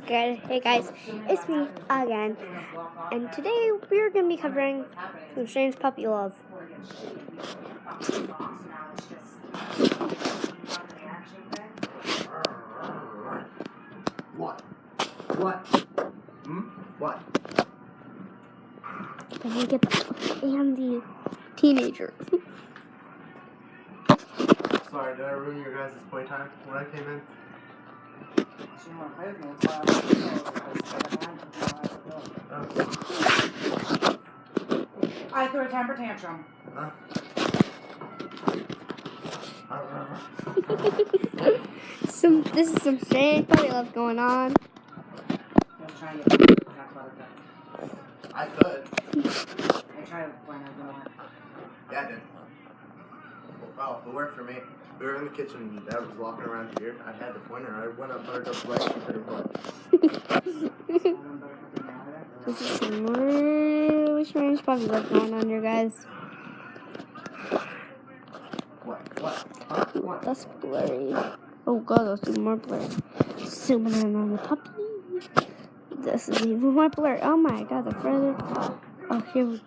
Good. Hey guys, it's me again, and today we're going to be covering some strange puppy love. What? What? I think it's Andy, teenager. Sorry, did I ruin your guys' playtime when I came in? I threw a temper tantrum. Huh? This is some strange puppy love going on. I could. I tried to point out. Yeah, I did. Oh, it worked for me. We were in the kitchen and Dad was walking around here. I had the pointer. I went up under the right and hit her butt. This is some really strange puppy love going on here, guys. What? That's blurry. Oh god, that's even more blurry. Zooming in on the puppy. This is even more blurry. Oh my god, the further. Oh, here we go.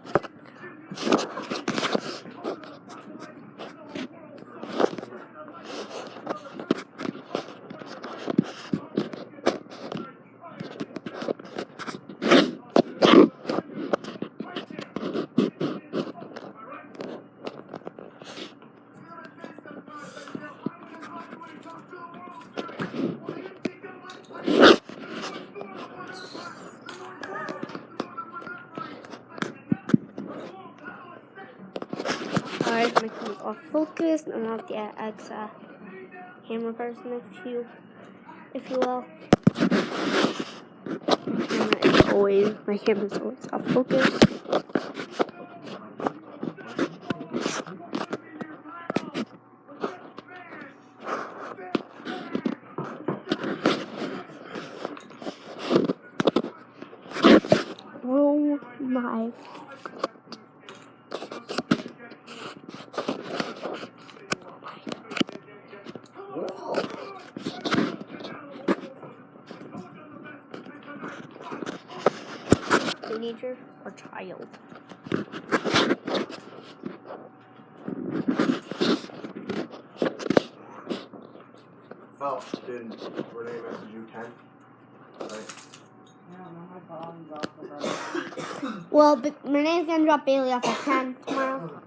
Alright, my camera's off focus. I'm not the camera person, if you will. My camera's always off focus. Oh my. Teenager or child? Oh, did Renee message you 10? Right. Well, but Renee's gonna drop Bailey off at 10 tomorrow.